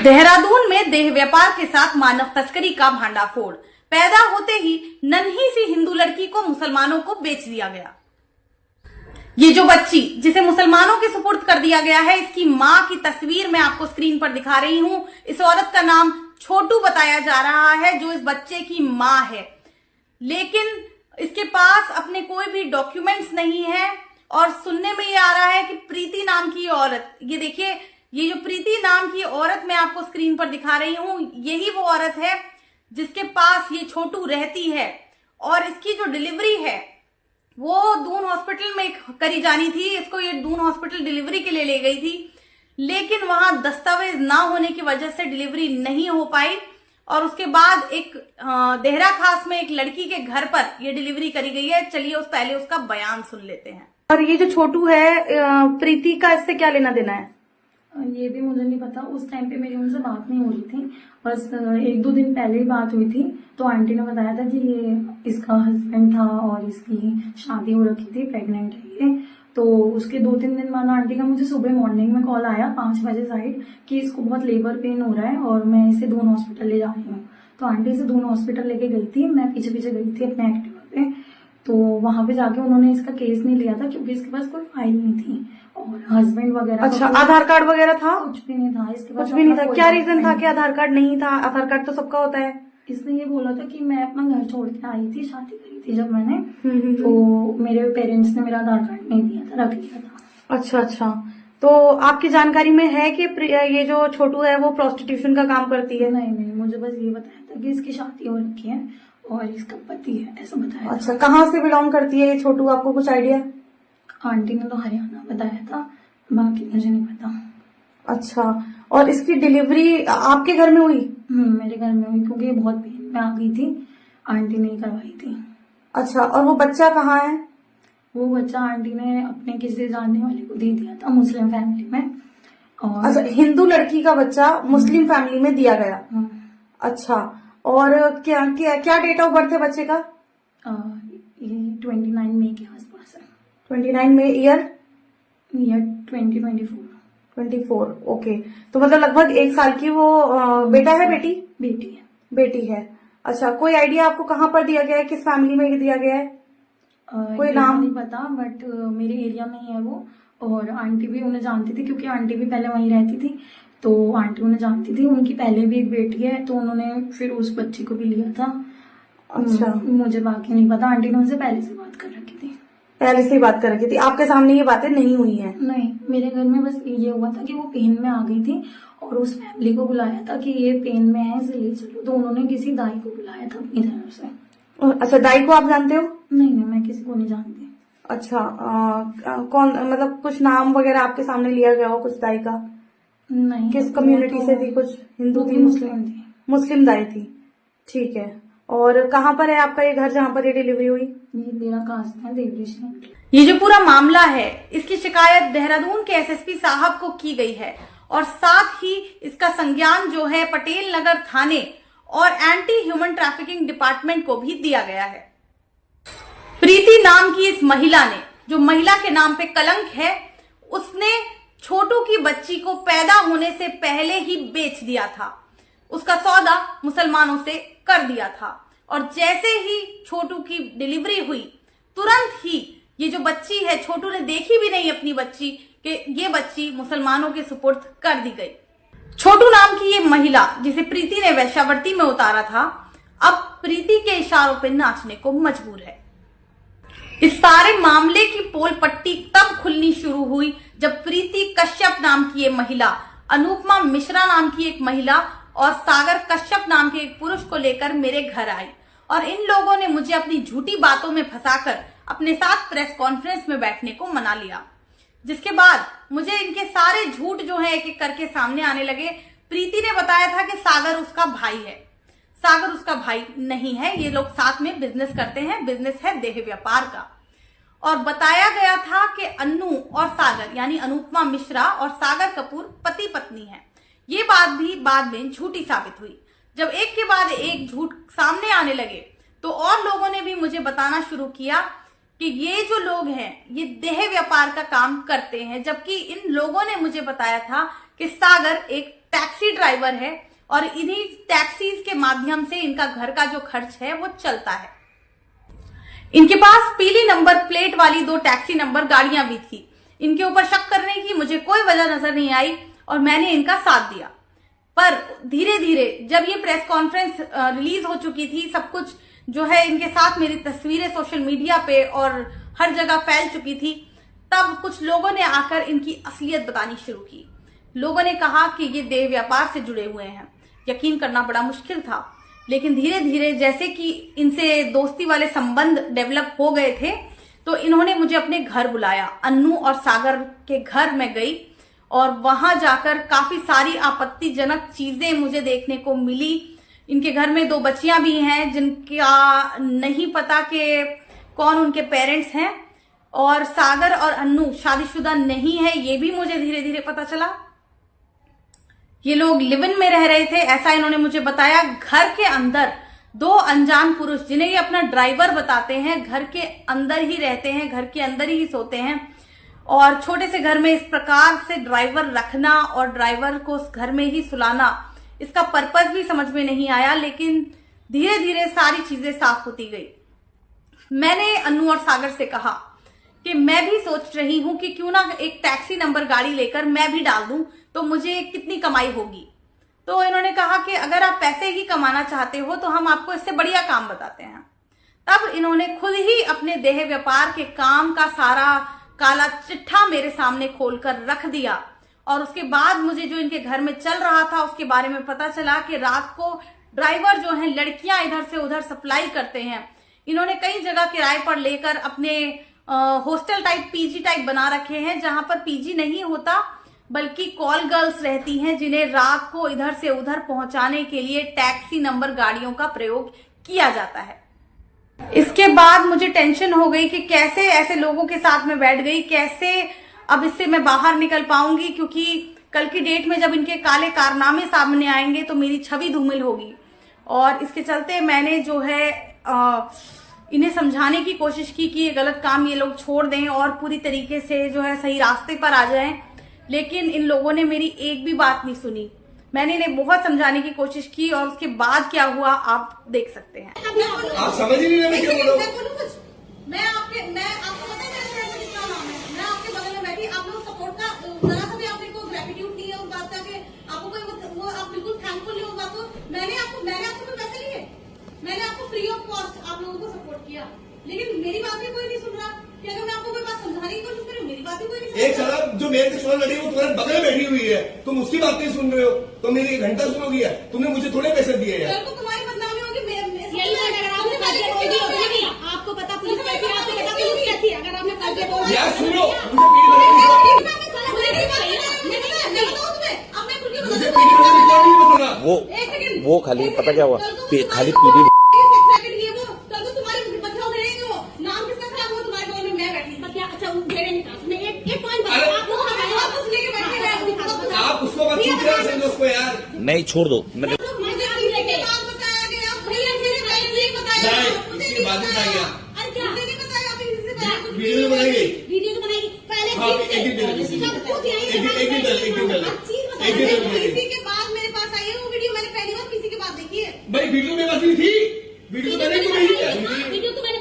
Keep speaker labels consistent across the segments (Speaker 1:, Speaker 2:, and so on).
Speaker 1: देहरादून में देह व्यापार के साथ मानव तस्करी का भांडाफोड़। पैदा होते ही नन्ही सी हिंदू लड़की को मुसलमानों को बेच दिया गया। ये जो बच्ची जिसे मुसलमानों के सुपुर्द कर दिया गया है, इसकी मां की तस्वीर मैं आपको स्क्रीन पर दिखा रही हूं। इस औरत का नाम छोटू बताया जा रहा है, जो इस बच्चे की मां है, लेकिन इसके पास अपने कोई भी डॉक्यूमेंट्स नहीं है। और सुनने में ये आ रहा है कि प्रीति नाम की औरत, ये देखिए, ये जो प्रीति नाम की औरत मैं आपको स्क्रीन पर दिखा रही हूं, यही वो औरत है जिसके पास ये छोटू रहती है। और इसकी जो डिलीवरी है वो दून हॉस्पिटल में करी जानी थी। इसको ये दून हॉस्पिटल डिलीवरी के लिए ले गई थी, लेकिन वहां दस्तावेज ना होने की वजह से डिलीवरी नहीं हो पाई। और उसके बाद एक देहरा खास में एक लड़की के घर पर यह डिलीवरी करी गई है। चलिए पहले उसका बयान सुन लेते हैं। और ये जो छोटू है, प्रीति का इससे क्या लेना देना है?
Speaker 2: ये भी मुझे नहीं पता। उस टाइम पे मेरी उनसे बात नहीं हो रही थी, बस 1-2 दिन पहले ही बात हुई थी। तो आंटी ने बताया था कि ये इसका हस्बैंड था और इसकी शादी हो रखी थी, प्रेग्नेंट है ये। तो उसके 2-3 दिन बाद आंटी का मुझे सुबह मॉर्निंग में कॉल आया 5 बजे साइड कि इसको बहुत लेबर पेन हो रहा है और मैं इसे दून हॉस्पिटल ले जा रही हूँ। तो आंटी इसे दून हॉस्पिटल लेके गई थी, मैं पीछे पीछे गई थी अपने एक्टिवा पे। तो वहां पे जाके उन्होंने इसका केस नहीं लिया था क्योंकि इसके पास कोई फाइल नहीं थी और हस्बैंड वगैरह।
Speaker 1: अच्छा, आधार कार्ड वगैरह था?
Speaker 2: कुछ भी नहीं था इसके पास।
Speaker 1: कुछ भी नहीं था? क्या रीजन था कि आधार कार्ड नहीं था? आधार कार्ड तो सबका होता है।
Speaker 2: इसने ये बोला था कि मैं अपना घर छोड़ के आई थी, शादी करी थी जब मैंने, तो मेरे पेरेंट्स ने मेरा आधार कार्ड नहीं दिया था, रख लिया था।
Speaker 1: अच्छा अच्छा, तो आपकी जानकारी में है कि ये जो छोटू है वो प्रोस्टिट्यूशन का काम करती है?
Speaker 2: नहीं, मुझे बस ये बताया था कि इसकी शादी हो रखी है और इसका पति है, ऐसा बताया।
Speaker 1: अच्छा, कहाँ से बिलोंग करती है ये छोटू, आपको कुछ आइडिया?
Speaker 2: आंटी ने तो हरियाणा बताया था, बाकी मुझे नहीं पता।
Speaker 1: अच्छा, और इसकी डिलीवरी आपके घर में हुई?
Speaker 2: मेरे घर में हुई क्योंकि ये बहुत पेन में आ गई थी, आंटी ने ही करवाई थी।
Speaker 1: अच्छा, और वो बच्चा कहाँ है?
Speaker 2: वो बच्चा आंटी ने अपने किसी जानने वाले को दे दिया था, मुस्लिम फैमिली में। और
Speaker 1: अच्छा, हिंदू लड़की का बच्चा मुस्लिम फैमिली में दिया गया। अच्छा, और क्या क्या क्या डेट ऑफ बर्थ है बच्चे का?
Speaker 2: ये 29 मई के आसपास है।
Speaker 1: 29 मई, ईयर
Speaker 2: 2024।
Speaker 1: ओके, तो मतलब लगभग 1 साल की वो बेटा है, बेटी?
Speaker 2: बेटी है।
Speaker 1: बेटी है। अच्छा, कोई आइडिया आपको कहाँ पर दिया गया है, किस फैमिली में दिया गया है? कोई नाम
Speaker 2: नहीं पता, बट मेरे एरिया में ही है वो। और आंटी भी उन्हें जानती थी क्योंकि आंटी भी पहले वहीं रहती थी, तो आंटी उन्हें जानती थी। उनकी पहले भी एक बेटी है, तो उन्होंने फिर उस बच्ची को भी लिया था।
Speaker 1: अच्छा,
Speaker 2: मुझे बाकी नहीं पता। आंटी ने उनसे पहले से बात कर रखी थी।
Speaker 1: पहले से ही बात कर रखी थी? आपके सामने ये बातें नहीं हुई हैं?
Speaker 2: नहीं, मेरे घर में बस ये हुआ था कि वो पेन में आ गई थी और उस फैमिली को बुलाया था कि ये पेन में है, इसे ले चलो। तो उन्होंने किसी दाई को बुलाया था अपनी तरफ से।
Speaker 1: अच्छा, दाई को आप जानते हो?
Speaker 2: नहीं, मैं किसी को नहीं जानती।
Speaker 1: अच्छा, कौन, मतलब कुछ नाम वगैरह आपके सामने लिया गया हो कुछ दाई का?
Speaker 2: नहीं।
Speaker 1: किस कम्युनिटी से थी? कुछ हिंदू थी,
Speaker 2: मुस्लिम थी?
Speaker 1: मुस्लिम दाई थी, ठीक है। और कहाँ पर है आपका ये घर जहाँ पर ये डिलीवरी हुई?
Speaker 2: ये देहरा खास में देवरिश है।
Speaker 1: ये जो पूरा मामला है, इसकी शिकायत देहरादून के एसएसपी साहब को की गई है और साथ ही इसका संज्ञान जो है पटेल नगर थाने और एंटी ह्यूमन ट्रैफिकिंग डिपार्टमेंट को भी दिया गया है। प्रीति नाम की इस महिला ने, जो महिला के नाम पे कलंक है, उसने छोटू की बच्ची को पैदा होने से पहले ही बेच दिया था। उसका सौदा मुसलमानों से कर दिया था और जैसे ही छोटू की डिलीवरी हुई, तुरंत ही ये जो बच्ची है, छोटू ने देखी भी नहीं अपनी बच्ची कि ये बच्ची मुसलमानों के सुपुर्द कर दी गई। छोटू नाम की ये महिला, जिसे प्रीति ने वेश्यावृत्ति में उतारा था, अब प्रीति के इशारों पर नाचने को मजबूर है। इस सारे मामले की पोल पट्टी तब खुलनी शुरू हुई जब प्रीति कश्यप नाम की ये महिला, अनुपमा मिश्रा नाम की एक महिला और सागर कश्यप नाम के एक पुरुष को लेकर मेरे घर आई और इन लोगों ने मुझे अपनी झूठी बातों में फंसाकर अपने साथ प्रेस कॉन्फ्रेंस में बैठने को मना लिया, जिसके बाद मुझे इनके सारे झूठ जो है एक एक करके सामने आने लगे। प्रीति ने बताया था कि सागर उसका भाई है। सागर उसका भाई नहीं है, ये लोग साथ में बिजनेस करते हैं, बिजनेस है देह व्यापार का। और बताया गया था कि अन्नू और सागर यानी अनुपमा मिश्रा और सागर कपूर पति पत्नी हैं। ये बात भी बाद में झूठी साबित हुई। जब एक के बाद एक झूठ सामने आने लगे तो और लोगों ने भी मुझे बताना शुरू किया कि ये जो लोग हैं ये देह व्यापार का काम करते हैं, जबकि इन लोगों ने मुझे बताया था कि सागर एक टैक्सी ड्राइवर है और इन्हीं टैक्सीज के माध्यम से इनका घर का जो खर्च है वो चलता है। इनके पास पीली नंबर प्लेट वाली 2 टैक्सी नंबर गाड़ियां भी थी। इनके ऊपर शक करने की मुझे कोई वजह नजर नहीं आई और मैंने इनका साथ दिया। पर धीरे धीरे जब ये प्रेस कॉन्फ्रेंस रिलीज हो चुकी थी, सब कुछ जो है इनके साथ मेरी तस्वीरें सोशल मीडिया पे और हर जगह फैल चुकी थी, तब कुछ लोगों ने आकर इनकी असलियत बतानी शुरू की। लोगों ने कहा कि ये देह व्यापार से जुड़े हुए हैं। यकीन करना बड़ा मुश्किल था, लेकिन धीरे धीरे जैसे कि इनसे दोस्ती वाले संबंध डेवलप हो गए थे, तो इन्होंने मुझे अपने घर बुलाया। अन्नू और सागर के घर में गई और वहां जाकर काफी सारी आपत्तिजनक चीजें मुझे देखने को मिली। इनके घर में 2 बच्चियां भी हैं जिनका नहीं पता कि कौन उनके पेरेंट्स हैं, और सागर और अन्नू शादीशुदा नहीं है, ये भी मुझे धीरे धीरे पता चला। ये लोग लिव इन में रह रहे थे, ऐसा इन्होंने मुझे बताया। घर के अंदर 2 अनजान पुरुष, जिन्हें ये अपना ड्राइवर बताते हैं, घर के अंदर ही रहते हैं, घर के अंदर ही सोते हैं। और छोटे से घर में इस प्रकार से ड्राइवर रखना और ड्राइवर को उस घर में ही सुलाना, इसका पर्पस भी समझ में नहीं आया। लेकिन धीरे धीरे सारी चीजें साफ होती गई। मैंने अन्नू और सागर से कहा कि मैं भी सोच रही हूं कि क्यों ना एक टैक्सी नंबर गाड़ी लेकर मैं भी डाल दूं, तो मुझे कितनी कमाई होगी। तो इन्होंने कहा कि अगर आप पैसे ही कमाना चाहते हो तो हम आपको इससे बढ़िया काम बताते हैं। तब इन्होंने खुद ही अपने देह व्यापार के काम का सारा काला चिट्ठा मेरे सामने खोलकर रख दिया। और उसके बाद मुझे जो इनके घर में चल रहा था उसके बारे में पता चला कि रात को ड्राइवर जो हैं लड़कियां इधर से उधर सप्लाई करते हैं। इन्होंने कई जगह किराए पर लेकर अपने हॉस्टल टाइप, पीजी टाइप बना रखे हैं, जहां पर पीजी नहीं होता बल्कि कॉल गर्ल्स रहती हैं, जिन्हें रात को इधर से उधर पहुंचाने के लिए टैक्सी नंबर गाड़ियों का प्रयोग किया जाता है। इसके बाद मुझे टेंशन हो गई कि कैसे ऐसे लोगों के साथ में बैठ गई, कैसे अब इससे मैं बाहर निकल पाऊंगी, क्योंकि कल की डेट में जब इनके काले कारनामे सामने आएंगे तो मेरी छवि धूमिल होगी। और इसके चलते मैंने जो है इन्हें समझाने की कोशिश की कि ये गलत काम ये लोग छोड़ दें और पूरी तरीके से जो है सही रास्ते पर आ जाएं। लेकिन इन लोगों ने मेरी एक भी बात नहीं सुनी। मैंने इन्हें बहुत समझाने की कोशिश की और उसके बाद क्या हुआ आप देख सकते हैं।
Speaker 3: आप समझ ही नहीं रहे मैं क्या बोल रहा हूँ।
Speaker 1: मैं आपको पता है मेरे शहर में कितना नाम है। मैं आपके बगल में बैठी, आप लोग सपोर्ट का जरा सा भी आपने को ग्रेटिट्यूड नहीं है उस बात का कि आपको कोई वो आप बिल्कुल थैंकफुल नहीं हो उस बात को। मैंने आपसे कोई पैसे लिए, मैंने आपको फ्री ऑफ कॉस्ट आप लोगों को सपोर्ट किया, लेकिन मेरी बात भी कोई नहीं सुन रहा। कि अगर मैं आपको कोई बात समझाने की कोशिश करूँ, मेरी बात भी कोई नहीं सुन रहा।
Speaker 3: एक साल जो मेरे से लड़ी वो तुम्हारे बगल में बैठी हुई है, तुम उसकी बात नहीं सुन रहे हो, तो मेरी 1 घंटा सुनोगी यार। तुमने मुझे थोड़े पैसे दिए यार।
Speaker 1: तो तुम्हारी बदनामी होगी।
Speaker 4: आपको पता पुलिस कैसी है, आपको पता पुलिस कैसी है। अगर आपने फर्जी
Speaker 3: यार सुनो, मुझे
Speaker 5: वो खाली पता क्या हुआ, खाली पीडी
Speaker 3: आप उसको मत छूट रहे समझो उसको यार।
Speaker 5: नहीं छोड़ दो। मैं
Speaker 3: वीडियो बनाएंगे,
Speaker 4: वीडियो तो बनाएगी पहले।
Speaker 3: हाँ, एक दिन
Speaker 1: किसी के बाद मेरे पास आई है वो वीडियो, मैंने पहली बार किसी के बाद देखी है।
Speaker 3: भाई वीडियो मेरे पास नहीं थी, वीडियो तो मैंने को नहीं किया।
Speaker 4: वीडियो तो मैंने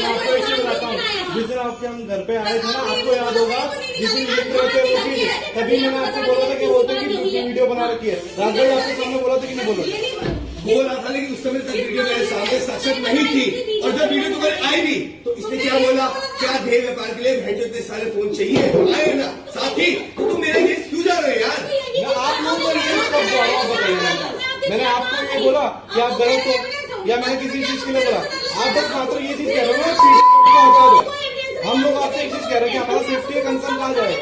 Speaker 6: आपको एक चीज बताता हूँ, जिस दिन आपके हम घर पे आए थे ना, आपको याद होगा जिस दिन लिख रहे थे वो चीज, तभी मैंने आपसे बोला था कि बोलते कि दूसरी वीडियो बना रखी है। रात भर आपके सामने बोला था कि नहीं बोला
Speaker 3: बोल रहा था, लेकिन उस समय तक वीडियो मेरे सामने सक्षम नहीं थी। और जब वीडियो तुम्हारी आई भी तो इसने क्या बोला, क्या देह व्यापार के लिए भेजो इतने सारे फोन चाहिए, आए ना साथी, तो तुम मेरे केस क्यों जा रहे हो यार।
Speaker 6: आप लोगों को ये कब जवाब बताइए। मैंने आपको ये बोला कि आप गलत हो, या मैंने किसी चीज के लिए बोला। आप बस मात्र ये चीज कह रहे हो, हम लोग आपसे एक चीज कह रहे हैं कि हमारा सेफ्टी कंसर्न कहा जाए।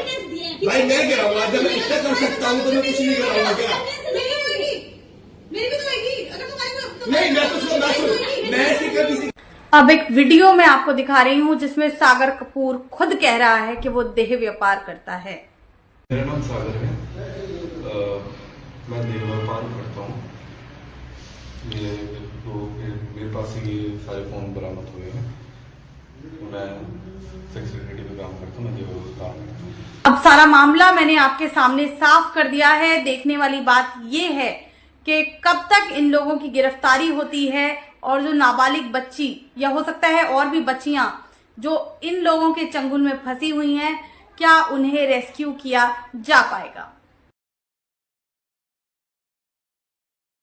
Speaker 3: भाई मैं कह रहा हूँ जब मैं इतना कर सकता हूँ तो मैं कुछ नहीं कर रहा हूँ क्या।
Speaker 1: मेरी भी तो आएगी अगर तुम्हारी
Speaker 3: नहीं, मैं तो सुन मैं ऐसे कभी।
Speaker 1: अब एक वीडियो मैं आपको दिखा रही हूँ जिसमें सागर कपूर खुद कह रहा है कि वो देह व्यापार करता है।
Speaker 7: मेरा नाम सागर है, मैं देह व्यापार करता हूँ। मेरे पास ही ये सारे फोन बरामद हुए हैं। मैं सेक्रेटरी पे काम करता हूँ, मैं देवरोज काम करता हूँ।
Speaker 1: अब सारा मामला मैंने आपके सामने साफ कर दिया है। देखने वाली बात ये है कि कब तक इन लोगों की गिरफ्तारी होती है और जो नाबालिग बच्ची या हो सकता है और भी बच्चियां जो इन लोगों के चंगुल में फंसी हुई हैं, क्या उन्हें रेस्क्यू किया जा पाएगा।